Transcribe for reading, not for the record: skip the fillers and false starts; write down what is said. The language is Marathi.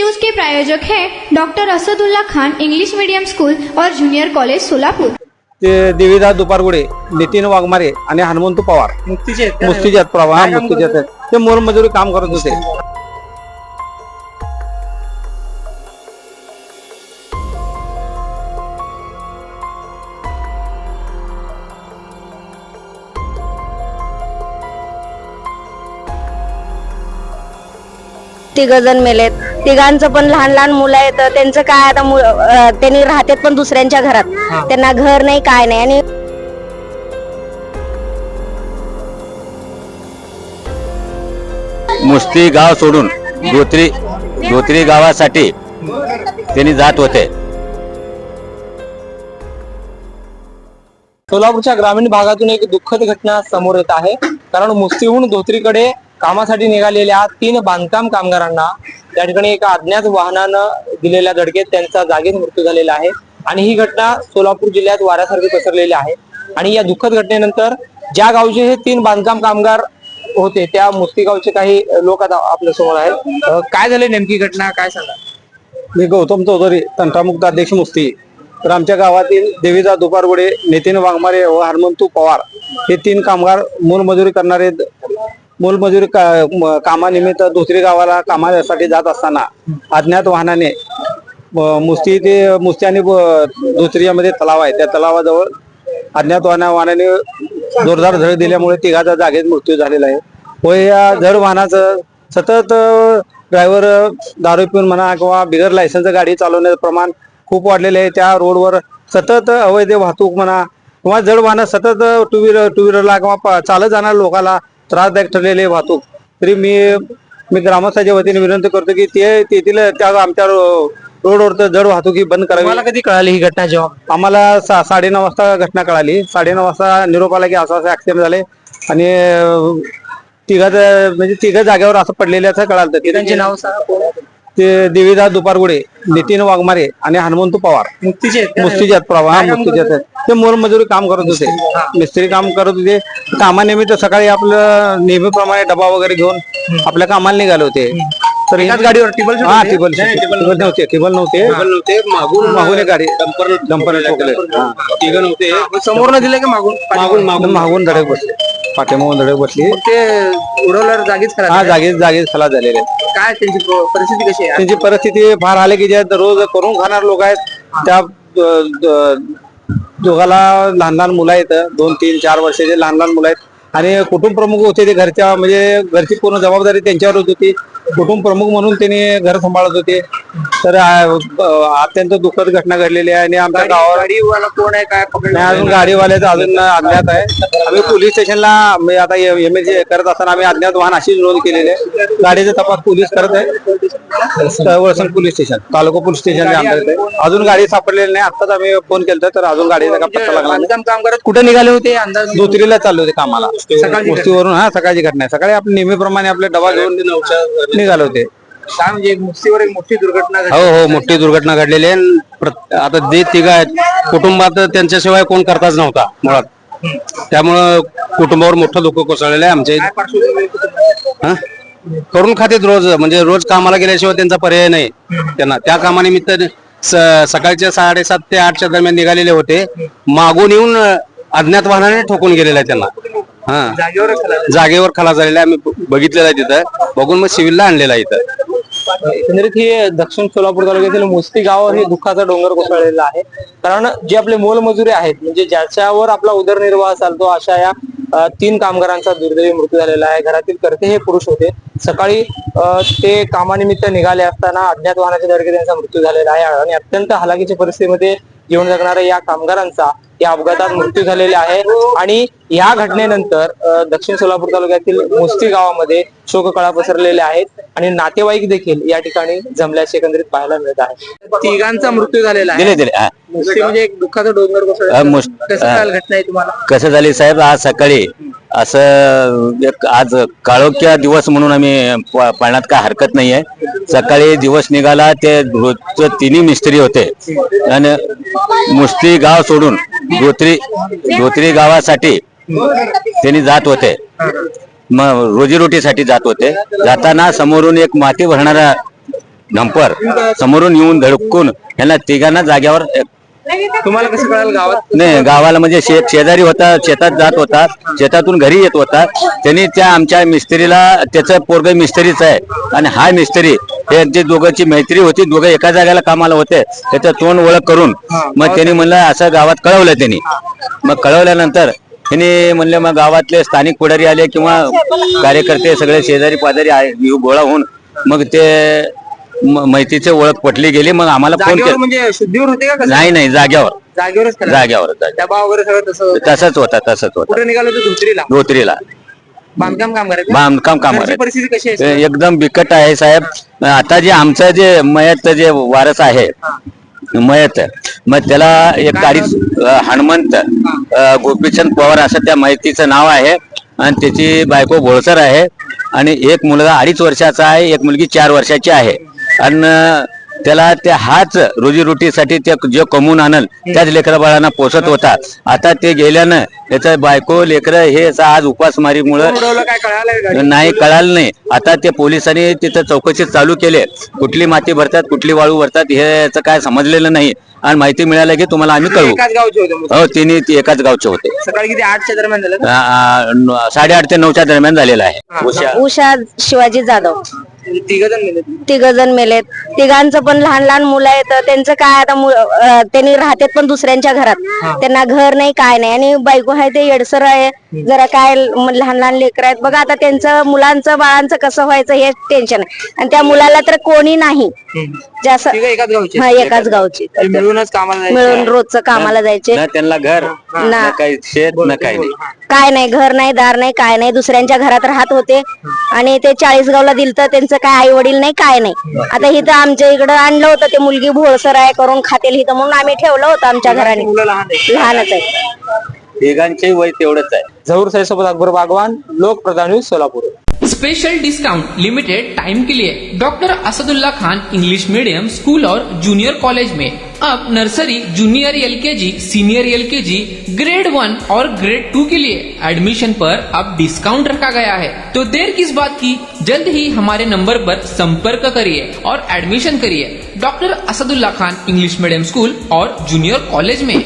न्यूज के प्रायोजक हैं doctor Asadullah Khan English medium school और जूनियर कॉलेज सोलापुर। ते देवीदास दुपारगुडे, नितीन वाघमारे आणि हनुमंत पवार मुस्तीचे प्रवाह मुस्तीचे ते मोलमजुरी काम करत होते। तिघजण मेलेत, तिघांचं पण लहान लहान मुलं आहेत। त्यांचं काय आता त्यांनी राहतात पण दुसऱ्यांच्या घरात, त्यांना घर नाही काय नाही। आणि मुस्ती गाव सोडून धोत्री गावासाठी त्यांनी जात होते। सोलापूरच्या ग्रामीण भागातून एक दुःखद घटना समोर येत आहे। कारण मुस्तीहून धोत्रीकडे कामासाठी निघालेल्या 3 बांधकाम कामगारांना त्या ठिकाणी एका अज्ञात वाहनानं दिलेल्या धडकेत त्यांचा जागीच मृत्यू झालेला आहे। आणि ही घटना सोलापूर जिल्ह्यात वाऱ्यासारखी पसरलेली आहे। आणि या दुःखद घटनेनंतर ज्या गावचे हे 3 बांधकाम कामगार होते त्या मुस्ती गावचे काही लोक आता आपल्या समोर आहेत। काय झाले नेमकी घटना, काय सांगा? मी गौतम चौधरी, तंटामुक्त अध्यक्ष मुस्ती। तर आमच्या गावातील देवीदास दुपारगुडे, नितीन वाघमारे व हनुमंतू पवार हे 3 कामगार मोलमजुरी करणारे मोलमजुरी कामानिमित्त दुसरी गावाला कामासाठी जात असताना अज्ञात वाहनाने मुस्ती आणि दुसरीमध्ये तलाव आहे, त्या तलावाजवळ अज्ञात वाहनाने जोरदार झळ दिल्यामुळे तिघाचा जागेत मृत्यू झालेला आहे। व या जड वाहनाचं सतत ड्रायव्हर दारू पिऊन म्हणा किंवा बिगर लायसन्स गाडी चालवण्याचं प्रमाण खूप वाढलेले आहे। त्या रोडवर सतत अवैध वाहतूक म्हणा किंवा जड वाहन सतत टू व्हीलरला किंवा चालत जाणाऱ्या लोकांना त्रासदायक ठरलेले वाहतूक। तरी मी ग्रामस्थांच्या वतीने विनंती करतो की तेथील त्या आमच्या रोडवर जड वाहतूक ही बंद करावी। मला कधी कळाली ही घटना? जेव्हा आम्हाला 9:30 वाजता घटना कळाली। 9:30 वाजता निरोप आला की असं ऍक्सिडेंट झाले आणि तिघ जागेवर असं पडलेले असं कळालं। त्यांचे नाव सांगा। ते देवीदास दुपारगुडे, नितीन वाघमारे आणि हनुमंत पवार मुस्तीचे प्रवाह मुस्तीचे ते मोलमजुरी काम करत होते, मिस्त्री काम करत होते। कामानिमित्त सकाळी आपलं नेहमीप्रमाणे डबा वगैरे घेऊन आपल्या कामाला निघाले होते। तर एकाच गाडीवर टिबल नव्हते मागून एक गाडी डंपर ठोकले। समोर दिले की मागून धडक बसले, पाठीमागून धडक बसली। ते उडवल्यावर जागीच खराब जागीच खलास झालेले। काय त्यांची परिस्थिती कशी आहे? त्यांची परिस्थिती फार आले की जे रोज करून खाणार लोक आहेत, त्या दोघाला लहान लहान मुलं आहेत, 2, 3, 4 वर्षाचे लहान लहान मुलं आहेत। आणि कुटुंब प्रमुख होते ते घरच्या, म्हणजे घरची पूर्ण जबाबदारी त्यांच्यावरच होती। कुटुंब प्रमुख म्हणून त्यांनी घर सांभाळत होते। तर अत्यंत दुःखद घटना घडलेली आहे। आणि आमच्या गावावर गाडीवाला कोण आहे काय अजून गाडीवाल्याचं अजून अज्ञात आहे। आम्ही पोलीस स्टेशनला आता एमएलसी करत असताना आम्ही अज्ञात वाहन अशीच नोंद केलेली आहे। गाडीचा तपास पोलीस करत आहे। वळसंग पोलीस स्टेशन, तालुका पोलीस स्टेशन आमच्याकडे अजून गाडी सापडलेली नाही। आताच आम्ही फोन केला तर अजून गाडीचा का पत्ता लागला नाही। काम करत कुठे निघाले होते अंदाज? दुसरीला चालले होते कामाला मुस्तीवरून। सकाळची घटना आहे। सकाळी आपण नेहमीप्रमाणे आपले डबा घेऊन निघाले होते। काय म्हणजे मुस्तीवर एक मोठी दुर्घटना घडली? हो, मोठी दुर्घटना घडलेली आहे। आता जे तिघ आहेत कुटुंबात त्यांच्याशिवाय कोण करताच नव्हता मुळात, त्यामुळं कुटुंबावर मोठं दुःख कोसळलेलं आहे आमच्या। करून खातेत रोज, म्हणजे रोज कामाला गेल्याशिवाय त्यांचा पर्याय नाही त्यांना। त्या कामानिमित्त सकाळच्या 7:30 ते 8च्या दरम्यान निघालेले होते। मागून येऊन अज्ञात वाहनाने ठोकून गेलेला आहे त्यांना। जागेवर खलास झालेला आहे। आम्ही बघितलेला आहे तिथं, बघून मग सिव्हिलला आणलेला आहे इथं। एकंदरीत ही दक्षिण सोलापूर तालुक्यातील मुस्ती गावावर हे दुःखाचा डोंगर कोसळलेला आहे। कारण जे आपले मोलमजुरी आहेत, म्हणजे ज्याच्यावर आपला उदरनिर्वाह चालतो, अशा या 3 कामगारांचा दुर्दैवी मृत्यू झालेला आहे। घरातील कर्ते हे पुरुष होते। सकाळी ते कामानिमित्त निघाले असताना अज्ञात वाहनाच्या धडकेत त्यांचा मृत्यू झालेला आहे। आणि अत्यंत हलाखीच्या परिस्थितीमध्ये जीवन जगणाऱ्या या कामगारांचा या अपघातात मृत्यू झालेला आहे। आणि या घटनेनंतर दक्षिण सोलापूर तालुक्यातील मुस्ती गावामध्ये शोककळा पसरलेल्या आहेत आणि नातेवाईक देखील या ठिकाणी जमल्याचे एकंदरीत पाहायला मिळत आहे। तिघांचा मृत्यू झालेला आहे। मुस्ती म्हणजे एक दुःखाचा डोंगर कोसळला। कसं घटना आहे तुम्हाला? कसं झाले साहेब, आज सकाळी असं आज काळोख्या दिवस म्हणून आम्ही पाळण्यात काय हरकत नाहीये। सकाळी दिवस निघाला, ते रोजचं 3 मिस्त्री होते आणि मुस्ती गाव सोडून धोत्री गावासाठी त्यांनी जात होते, मग रोजीरोटीसाठी जात होते। जाताना समोरून एक माती भरणारा डंपर समोरून येऊन धडकून यांना तिघांना जाग्यावर तुम्हाला कसं कळालं गावात? नाही गावाला म्हणजे शेजारी होता, शेतात जात होता, शेतातून घरी येत होता. त्यांनी त्या आमच्या मिस्त्रीला, त्याचं पोरग मिस्त्रीच आहे आणि हा मिस्त्री, हे जे दोघांची मैत्री होती, दोघं एका जागेला कामाला होते, त्याचं तोंड ओळख करून मग त्यांनी म्हणलं असं गावात कळवलं. त्यांनी मग कळवल्यानंतर त्यांनी म्हणले, मग गावातले स्थानिक पुढारी आले किंवा कार्यकर्ते सगळे शेजारी पाजारी गोळा होऊन मग ते माहितीची ओळख पटली गेली. मग आम्हाला फोन जागेवर केला. म्हणजे शुद्धीवर होते का कसं? नाही जाग्यावर जागेवरच कळालं? जाग्यावर डबा वगैरे सगळं तसं तसंच होता कुठे निघालो होतो? धोत्रीला. धोत्रीला बांधकाम कामगार आहेत का? बांधकाम कामगार घरची आहेत. परिस्थिती कशी आहे? एकदम बिकट आहे साहेब. आता जे आमचं जे मयत जे वारस आहे मयत, मग त्याला एक हनुमंत गोपीचंद पवार असं त्या माहितीचं नाव आहे आणि त्याची बायको भोळसर आहे आणि एक मुलगा 2.5 वर्षाचा आहे, एक मुलगी 4 वर्षाची आहे. आणि त्याला त्या हाच रोजीरोटीसाठी ते जे कमवून आणल त्याच लेकरा बाळांना पोसत होता. आता ते गेल्यानं त्याचं बायको लेकरं हे आज उपासमारीमुळं उडवलं काय कळालं का? नाही कळालं नाही. आता ते पोलिसांनी तिथं चौकशी चालू केली. कुठली माती भरतात, कुठली वाळू भरतात हे काय समजलेलं नाही आणि माहिती मिळालं की तुम्हाला आम्ही कळवू. एकाच गावचे होते मुलं? हो, तिन्ही एकाच गावचे होते. सकाळी किती 8च्या दरम्यान झालं का? 8:30 ते 9च्या दरम्यान झालेला आहे. उषा शिवाजी जाधव. तिघ जण मेले. तिघजण मेलेत. तिघांचं पण लहान लहान मुलं आहेत. त्यांचं काय आता त्यांनी राहतात पण दुसऱ्यांच्या घरात, त्यांना घर नाही काय नाही. आणि बायको आहे ते येडसर आहे जरा, काय लहान लहान लेकर आहेत बघा. आता त्यांचं मुलांचं बाळांचं कसं व्हायचं हे टेन्शन आहे. आणि त्या मुलाला तर कोणी नाही जास्त. तिघ एकाच गावचे? हा, एकाच गावची. ते मिळूनच कामाला जायचे? मिळून रोजचं कामाला जायचे. ना त्यांना घर ना काही शेत ना काही नाही. काय नाही, घर नाही, दार नाही, काय नाही. दुसऱ्यांच्या घरात राहत होते आणि ते 40 गावला दिलं तर त्यांचं काय आई वडील नाही, काय नाही. आता इथं आमच्या इकडं आणलं होतं. ते मुलगी भोळसर आहे करून खातेल इथं म्हणून आम्ही ठेवलं होतं आमच्या घराने. मुलं लहान आहे? लहानच आहे. तिघांचे वय तेवढंच आहे. झहूर साईसोबत Akbar Bagwan, Lokpradhan news, Solapur. Special discount limited time के लिए doctor Asadullah Khan English medium school और जूनियर कॉलेज में अब nursery, junior LKG, senior LKG, grade 1 और ग्रेड 2 के लिए एडमिशन पर अब डिस्काउंट रखा गया है। तो देर किस बात की, जल्द ही हमारे नंबर पर संपर्क करिए और एडमिशन करिए doctor Asadullah Khan English medium school और जूनियर कॉलेज में।